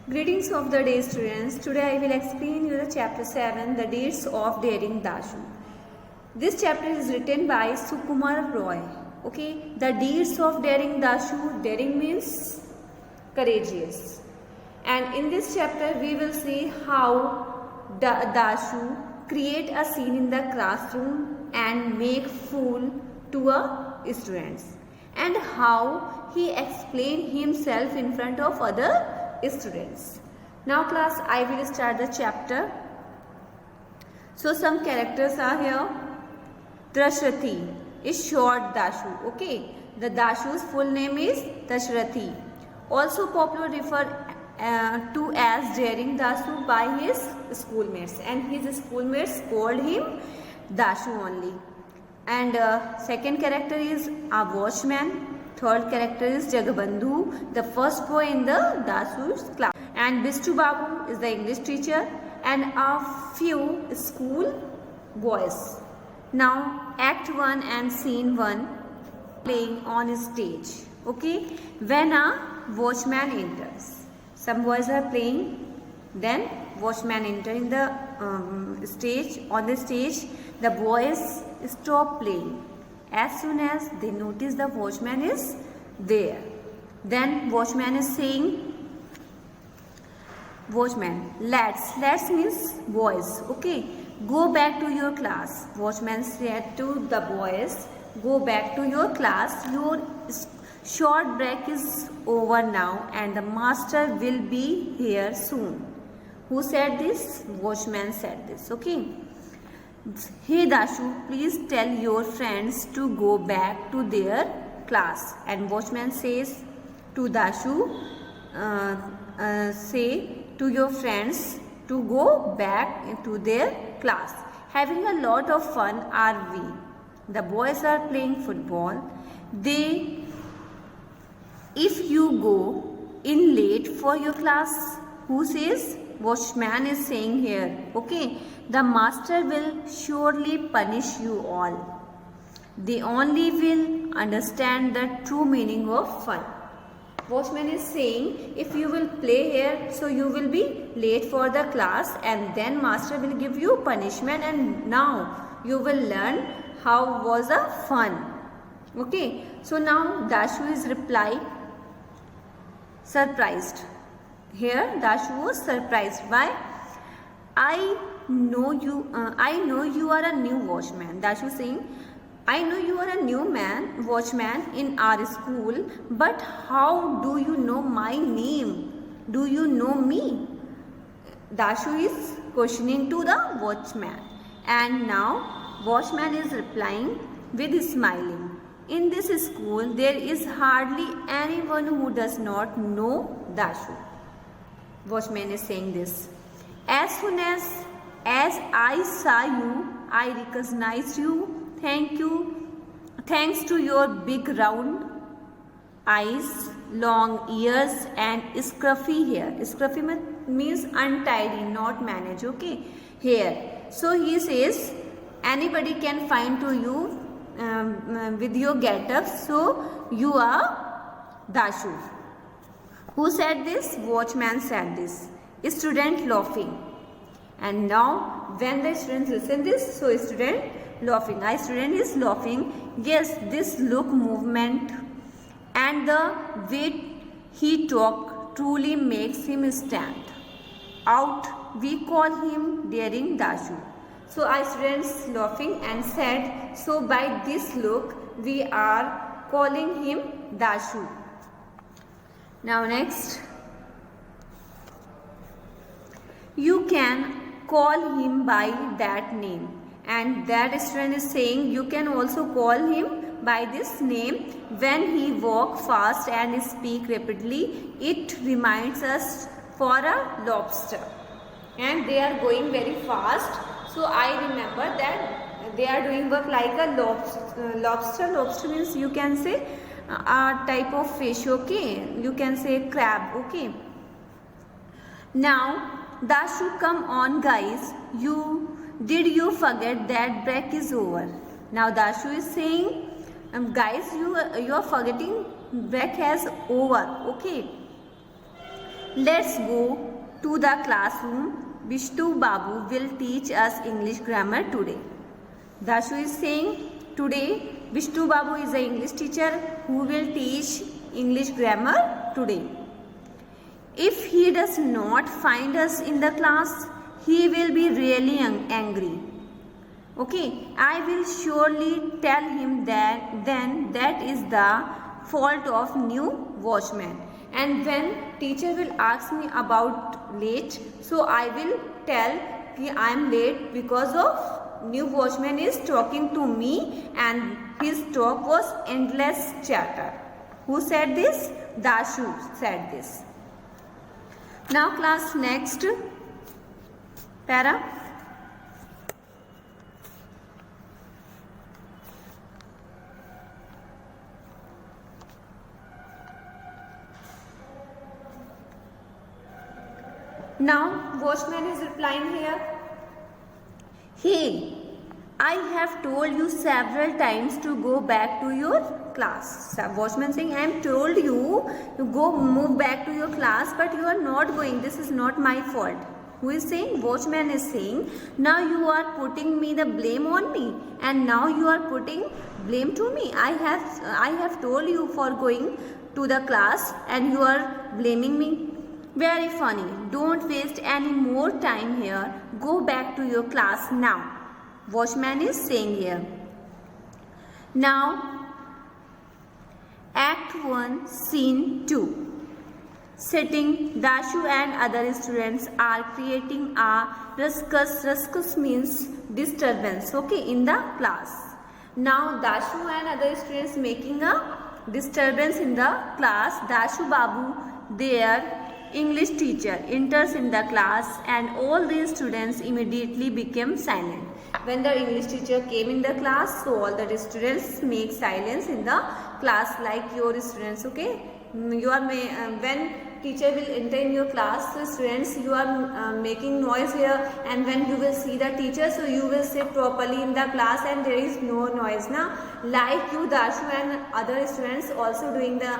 Greetings of the day, students. Today I will explain you the chapter 7, The Deeds of Daring Dashu. This chapter is written by Sukumar Roy. Okay, the deeds of Daring Dashu. Daring means courageous. And in this chapter we will see how Dashu create a scene in the classroom and make fool to a students, and how he explain himself in front of other students. Now class, I will start the chapter. So some characters are here. Dashrathi is short Dashu. Okay, the Dashu's full name is Dashrathi, also popularly referred to as Daring Dashu by his schoolmates, and his schoolmates called him Dashu only. And second character is a watchman. Third character is Jagabandhu, the first boy in the Dashu's class. And Bishtu Babu is the English teacher, and a few school boys. Now Act 1 and Scene 1 playing on stage. Okay, when a watchman enters, some boys are playing, then watchman enter in the stage. On the stage, the boys stop playing as soon as they notice the watchman is there. Then watchman is saying, watchman, let's means boys. Okay, go back to your class. Watchman said to the boys, go back to your class. Your short break is over now and the master will be here soon. Who said this? Watchman said this. Okay. Hey Dashu, please tell your friends to go back to their class. And watchman says to Dashu, say to your friends to go back to their class. Having a lot of fun are we. The boys are playing football. If you go in late for your class, who says? Watchman is saying here. Okay, the master will surely punish you all. They only will understand the true meaning of fun. Watchman is saying, if you will play here, so you will be late for the class, and then master will give you punishment, and now you will learn how was a fun. Okay, so now Dashu is reply, surprised. Here Dashu was surprised. Why? I know you are a new watchman. Dashu saying, I know you are a new watchman in our school, but how do you know my name? Do you know me? Dashu is questioning to the watchman, and now watchman is replying with smiling. In this school there is hardly anyone who does not know Dashu. Watchman is saying this. As soon as I saw you, I recognized you. Thanks to your big round eyes, long ears and scruffy hair. Scruffy means untidy, not managed. Okay, hair. So he says, anybody can find to you with your get-up. So you are Dashu. Who said this? Watchman said this. Student laughing. And now when the students listen this, so student laughing. Student is laughing. Yes, this look, movement and the way he talk truly makes him stand out. We call him Daring Dashu. So students laughing and said, so by this look we are calling him Dashu. Now next, you can call him by that name, and that student is saying you can also call him by this name. When he walk fast and speak rapidly, it reminds us for a lobster, and they are going very fast. So I remember that they are doing work like a lobster. Lobster means you can say a type of fish. Okay, you can say crab. Okay, now Dashu, come on guys, did you forget that break is over? Now Dashu is saying, guys, you are forgetting break has over. Okay, let's go to the classroom. Vishnu Babu will teach us English grammar today. Dashu is saying today Vishnu Babu is an English teacher who will teach English grammar today. If he does not find us in the class, he will be really angry. Okay, I will surely tell him that is the fault of new watchman. And when teacher will ask me about late, so I will tell that I am late because of new watchman is talking to me and his talk was endless chatter. Who said this? Dashu said this. Now class, next para. Now watchman is replying here. Hey, I have told you several times to go back to your class. Watchman saying, I am told you to go move back to your class, but you are not going. This is not my fault. Who is saying? Watchman is saying, now you are putting me the blame on me, and now you are putting blame to me. I have told you for going to the class and you are blaming me. Very funny. Don't waste any more time here. Go back to your class now. Watchman is saying here. Now, Act 1, Scene 2. Sitting, Dashu and other students are creating a ruckus. Ruckus means disturbance, okay, in the class. Now, Dashu and other students making a disturbance in the class. Dashu Babu, their English teacher, enters in the class and all the students immediately became silent. When the English teacher came in the class, so all the students make silence in the class, like your students, okay. You are when teacher will enter in your class, so students, you are making noise here, and when you will see the teacher, so you will sit properly in the class and there is no noise now. Like you, Dashu and other students also doing the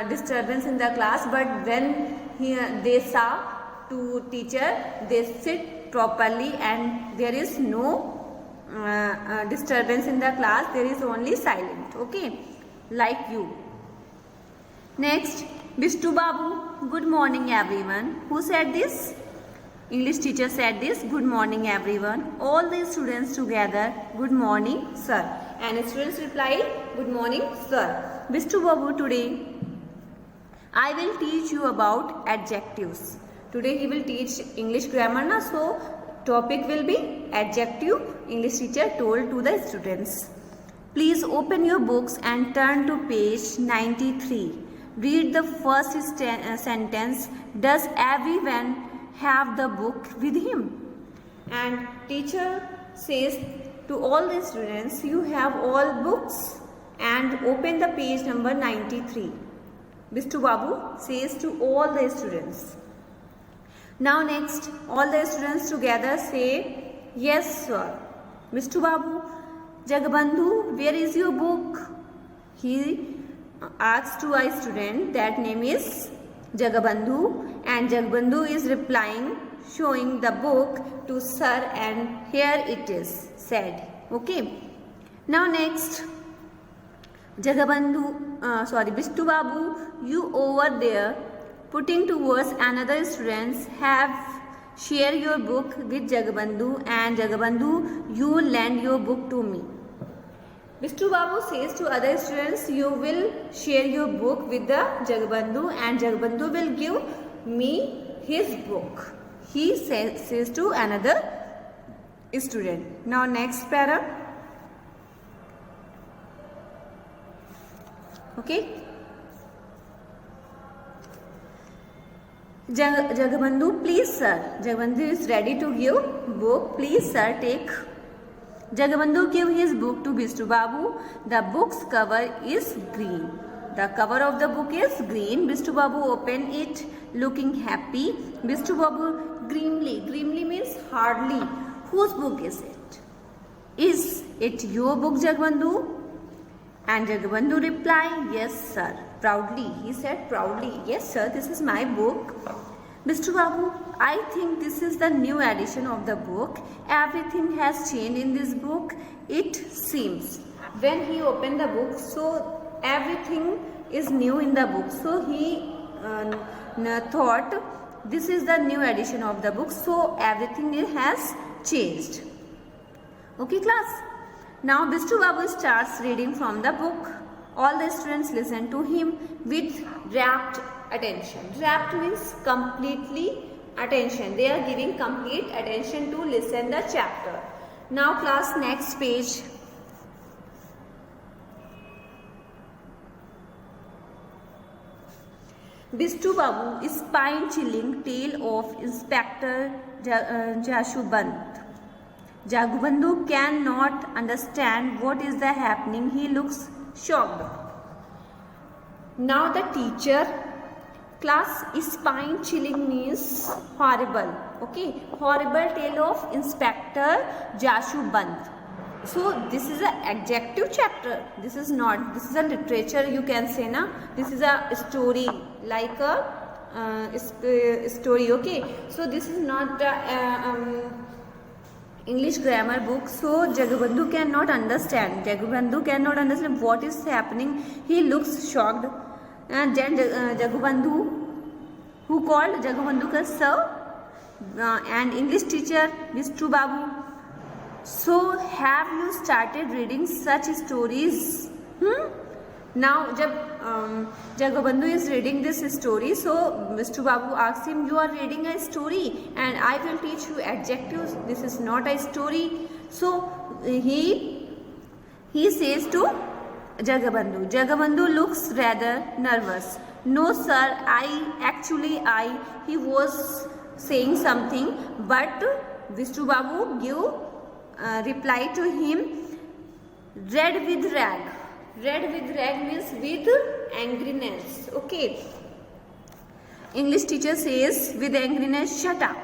disturbance in the class, but when they saw to teacher, they sit properly and there is no disturbance in the class, there is only silent, okay, like you. Next, Vishnu Babu, good morning everyone. Who said this? English teacher said this, good morning everyone. All the students together, good morning sir. And students replied, good morning sir. Vishnu Babu, today I will teach you about adjectives. Today he will teach English grammar na, so topic will be adjective. English teacher told to the students. Please open your books and turn to page 93. Read the first sentence. Does everyone have the book with him? And teacher says to all the students, you have all books and open the page number 93. Vishnu Babu says to all the students. Now next, all the students together say, yes sir. Vishnu Babu, Jagabandhu, where is your book? He asks to a student that name is Jagabandhu, and Jagabandhu is replying, showing the book to sir, and here it is said, okay. Now next, Vishnu Babu, you over there putting towards another students have share your book with Jagabandhu, and Jagabandhu, you lend your book to me. Vishnu Babu says to other students, you will share your book with the Jagabandhu and Jagabandhu will give me his book. He says to another student. Now next para. Okay. Jagabandhu, please sir. Jagabandhu is ready to give book. Please sir, take. Jagabandhu gave his book to Vishnu Babu. The book's cover is green. The cover of the book is green. Vishnu Babu opened it looking happy. Vishnu Babu grimly. Grimly means hardly. Whose book is it? Is it your book, Jagabandhu? And Jagabandhu replied, yes sir, proudly. He said proudly, yes sir, this is my book. Mr. Babu, I think this is the new edition of the book. Everything has changed in this book, it seems. When he opened the book, so everything is new in the book. So he thought this is the new edition of the book. So everything has changed. Okay class. Now Bistu Babu starts reading from the book. All the students listen to him with rapt attention. Rapt means completely attention. They are giving complete attention to listen the chapter. Now class, next page. Bistu Babu, spine-chilling tale of Inspector Jashubant. Jagabandhu cannot understand what is the happening. He looks shocked. Now the teacher, class, spine-chilling means horrible. Okay, horrible tale of Inspector Jashubant. So this is an adjective chapter. This is not. This is a literature, you can say na. This is a story, like a story. Okay. So this is not English grammar book. So Jagabandhu cannot understand. Jagabandhu cannot understand what is happening. He looks shocked. And then Jagabandhu, who called Jagabandhu ka sir, and English teacher Bistu Babu. So have you started reading such stories? Now Jagabandhu is reading this story, so Mr. Babu asks him, you are reading a story and I will teach you adjectives. This is not a story. So he says to Jagabandhu. Jagabandhu looks rather nervous. No sir, he was saying something, but Mr. Babu reply to him, red with rag. Red with rag means with angriness. Okay. English teacher says with angriness, shut up.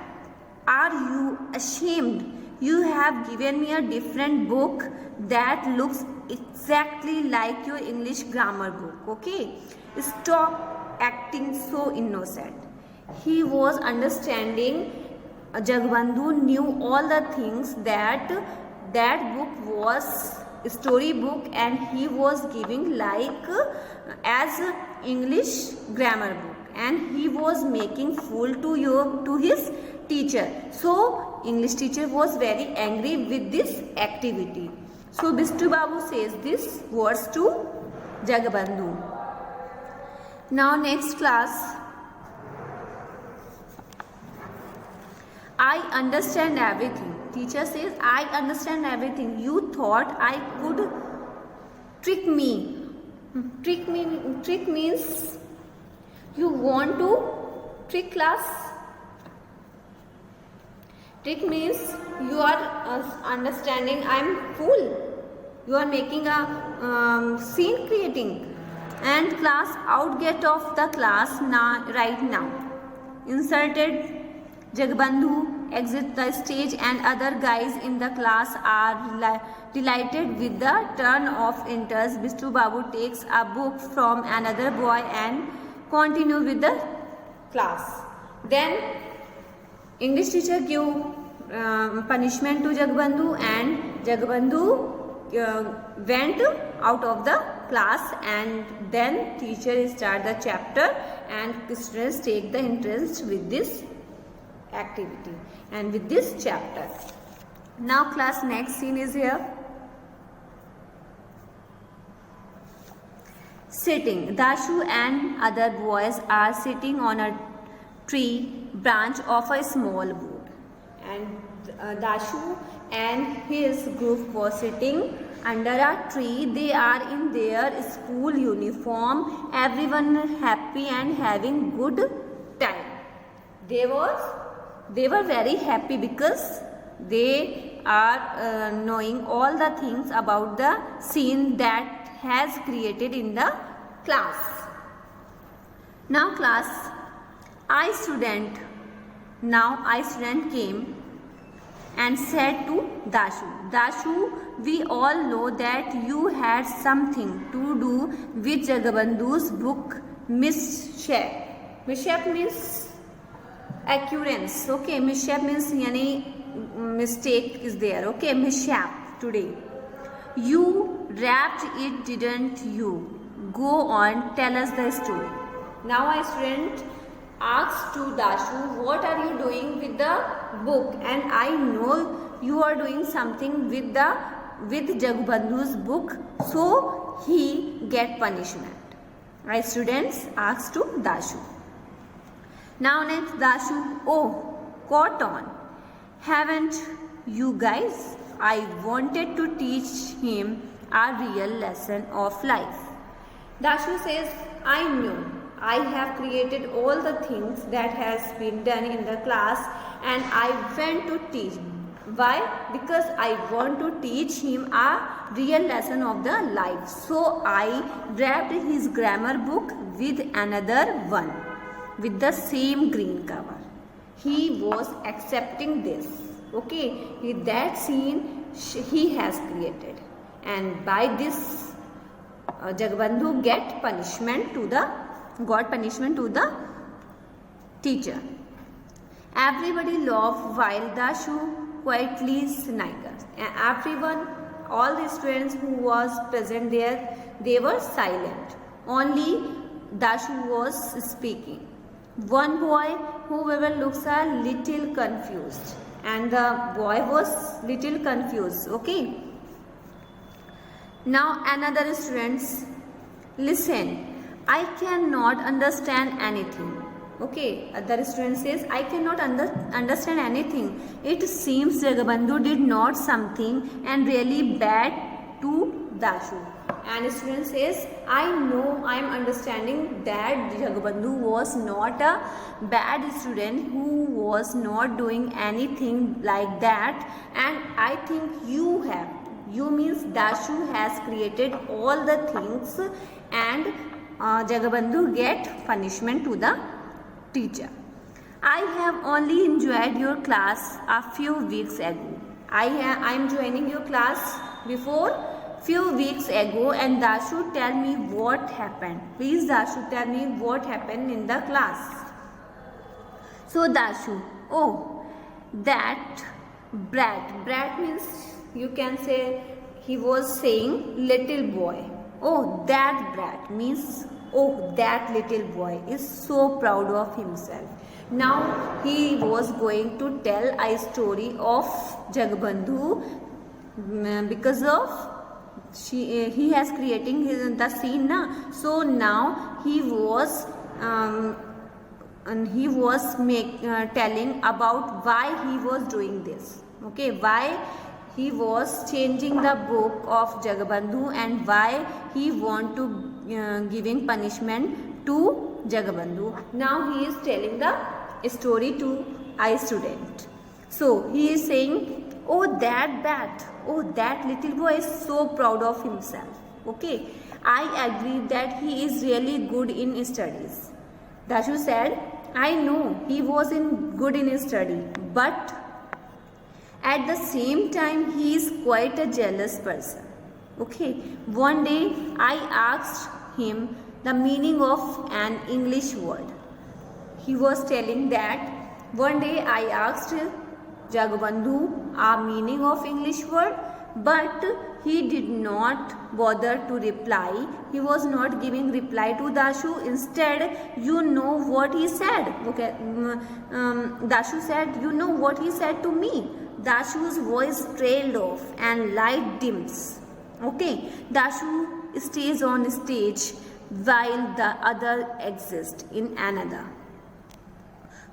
Are you ashamed? You have given me a different book that looks exactly like your English grammar book. Okay. Stop acting so innocent. He was understanding. Jagabandhu knew all the things that book was story book and he was giving like as English grammar book, and he was making fool to his teacher. So English teacher was very angry with this activity. So Bistu Babu says these words to Jagabandhu. Now next class. I understand everything. Teacher says, I understand everything. You thought I could trick me. Trick means you want to trick class. Trick means you are understanding I am fool. You are making a scene creating. And class, out get of the class now, right now. Inserted. Jagabandhu exits the stage and other guys in the class are delighted with the turn of interest. Bistu Babu takes a book from another boy and continue with the class. Then English teacher give punishment to Jagabandhu, and Jagabandhu went out of the class, and then teacher start the chapter and students take the interest with this activity and with this chapter. Now class, next scene is here. Sitting. Dashu and other boys are sitting on a tree branch of a small wood, and Dashu and his group was sitting under a tree. They are in their school uniform. Everyone happy and having good time. They were very happy because they are knowing all the things about the scene that has created in the class. Now class, I student came and said to Dashu, Dashu, we all know that you had something to do with Jagabandhu's book Mishap. Mishap means occurrence. Okay, Mishap means yani mistake is there. Okay, Mishap today. You wrapped it, didn't you? Go on, tell us the story. Now a student asked to Dashu, what are you doing with the book? And I know you are doing something with Jagabandhu's book, so he get punishment. My students asked to Dashu. Now next Dashu, oh, caught on. Haven't you guys? I wanted to teach him a real lesson of life. Dashu says, I knew. I have created all the things that has been done in the class and I went to teach. Why? Because I want to teach him a real lesson of the life. So I wrapped his grammar book with another one with the same green cover. He was accepting this. Okay, with that scene he has created, and by this Jagabandhu got punishment to the teacher. Everybody laughed while Dashu quietly sniggered. Everyone, all the students who was present there, they were silent. Only Dashu was speaking. One boy, however, looks a little confused, and the boy was little confused. Okay. Now another students, listen, I cannot understand anything. Okay, other student says, I cannot understand anything. It seems Jagabandhu did not something and really bad to Dashu. And student says, I know, I am understanding that Jagabandhu was not a bad student who was not doing anything like that, and I think you have. You means Dashu has created all the things and Jagabandhu get punishment to the teacher. I have only enjoyed your class a few weeks ago. I am joining your class before few weeks ago, and Dashu, tell me what happened. Please Dashu, tell me what happened in the class. So Dashu, oh, that brat means, you can say, he was saying little boy. Oh, that brat means, oh, that little boy is so proud of himself. Now he was going to tell a story of Jagabandhu because of he has creating the scene na. So now he was telling about why he was doing this. Okay, why he was changing the book of Jagabandhu and why he want to giving punishment to Jagabandhu. Now he is telling the story to a student. So he is saying, oh, that bat, oh, that little boy is so proud of himself. Okay, I agree that he is really good in studies. Dashu said, I know he was good in study, but at the same time he is quite a jealous person. Okay, one day I asked him the meaning of an English word. He was telling that one day I asked Jagabandhu a meaning of English word, but he did not bother to reply. He was not giving reply to Dashu. Instead, you know what he said. Okay, Dashu said, you know what he said to me. Dashu's voice trailed off and light dims. Okay, Dashu stays on stage while the other exists in another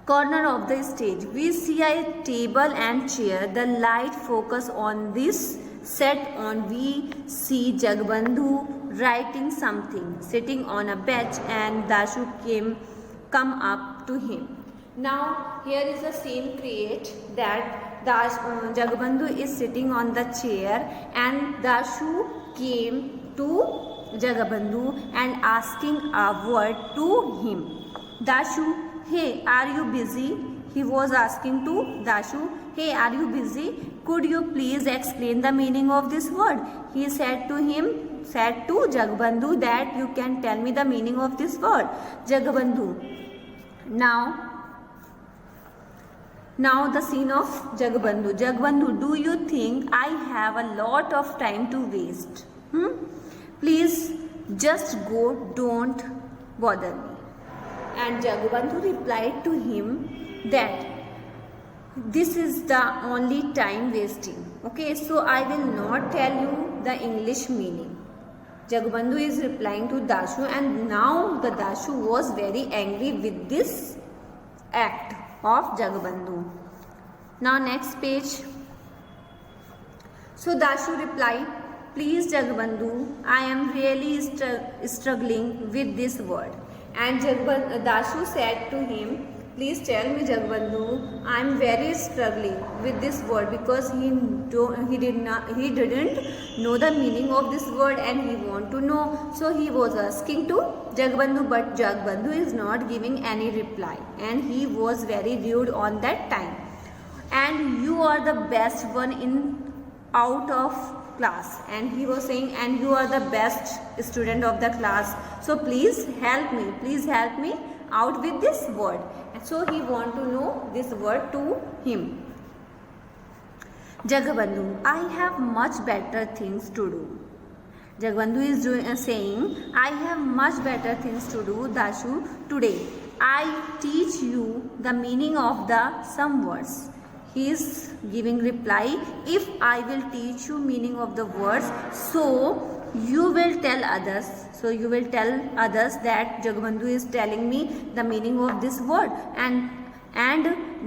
corner of the stage. We see a table and chair. The light focus on this set on. We see Jagabandhu writing something, sitting on a bench, and Dashu come up to him. Now here is a scene create that Jagabandhu is sitting on the chair and Dashu came to Jagabandhu and asking a word to him. Dashu, hey, are you busy? He was asking to Dashu, hey, are you busy? Could you please explain the meaning of this word? He said to Jagbandhu that you can tell me the meaning of this word. Jagbandhu. Now the scene of Jagbandhu. Jagbandhu, do you think I have a lot of time to waste? Please just go, don't bother me. And Jagbandhu replied to him that this is the only time wasting. Okay, so I will not tell you the English meaning. Jagbandhu is replying to Dashu, and now the Dashu was very angry with this act of Jagbandhu. Now next page. So Dashu replied, please Jagbandhu, I am really struggling with this word. And Dashu said to him, please tell me Jagbandhu, I am very struggling with this word because he didn't know the meaning of this word and he want to know. So he was asking to Jagbandhu, but Jagbandhu is not giving any reply and he was very rude on that time. And you are the best one out of class, and he was saying, and you are the best student of the class, so please help me out with this word. And so he want to know this word to him. Jagbandhu, I have much better things to do. Jagbandhu is saying, I have much better things to do, Dashu. Today I teach you the meaning of the some words. He is giving reply, if I will teach you meaning of the words, so you will tell others. So you will tell others that Jagbandhu is telling me the meaning of this word, and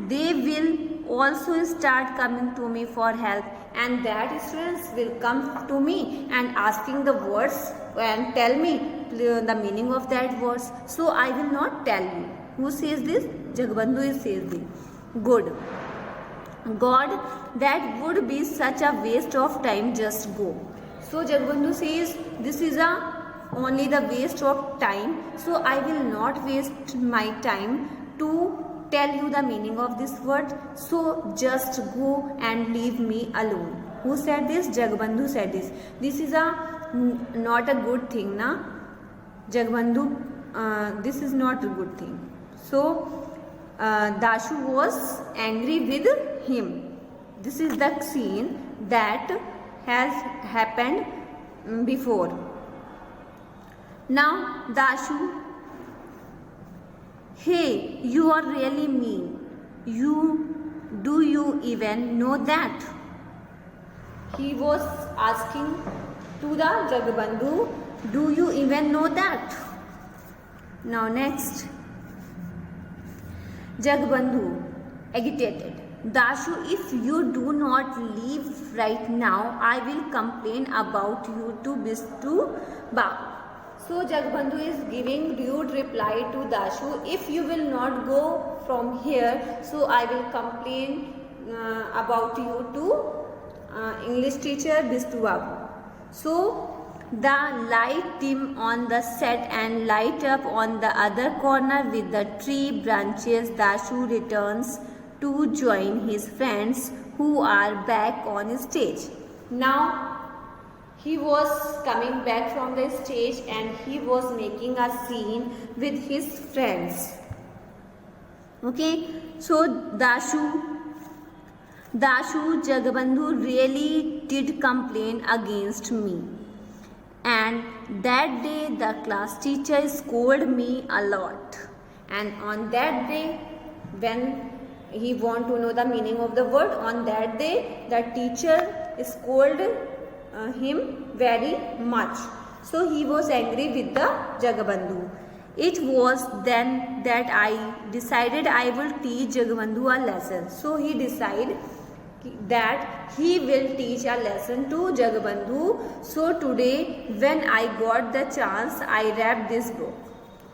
they will also start coming to me for help, and that students will come to me and asking the words and tell me the meaning of that words. So I will not tell you. Who says this? Jagbandhu says this. Good. God, that would be such a waste of time, just go. So Jagbandhu says, this is only the waste of time, so I will not waste my time to tell you the meaning of this word, so just go and leave me alone. Who said this? Jagbandhu said this. This is not a good thing, na? Jagbandhu, this is not a good thing. So Dashu was angry with him. This is the scene that has happened before. Now Dashu, hey, you are really mean. Do you even know that? He was asking to the Jagbandhu, do you even know that? Now next. Jagbandhu, agitated. Dashu, if you do not leave right now, I will complain about you to Bistu Ba. So Jagbandhu is giving rude reply to Dashu, if you will not go from here, so I will complain about you to English teacher Bistu Babu. So the light dim on the set and light up on the other corner with the tree branches. Dashu returns to join his friends who are back on stage. Now he was coming back from the stage and he was making a scene with his friends. Okay, so Dashu, Jagbandhu really did complain against me. And that day the class teacher scolded me a lot. And on that day, when he want to know the meaning of the word, on that day the teacher scolded him very much. So he was angry with the Jagbandhu. It was then that I decided I will teach Jagbandhu a lesson. So he decided that he will teach a lesson to Jagbandhu. So today when I got the chance, I read this book.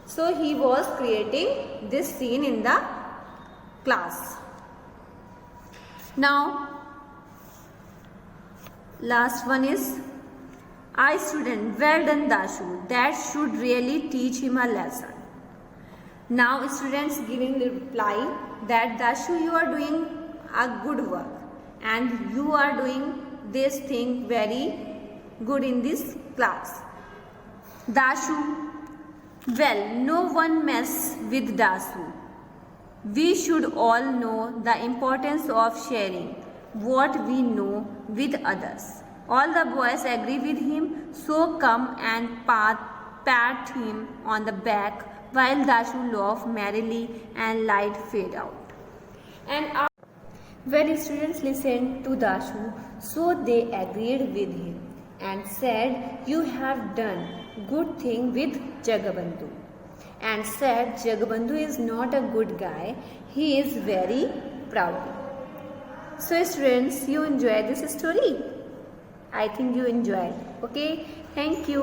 So he was creating this scene in the class. Now last one is, I student, well done Dashu, that should really teach him a lesson. Now students giving the reply that Dashu, you are doing a good work and you are doing this thing very good in this class. Dashu, well, no one mess with Dasu. We should all know the importance of sharing what we know with others. All the boys agree with him, so come and pat him on the back while Dashu laughed merrily and light fade out. And when students listened to Dashu, so they agreed with him and said, "You have done good thing with Jagabandhu." And said, "Jagabandhu is not a good guy, he is very proud." So students, you enjoyed this story? I think you enjoyed. Okay, thank you.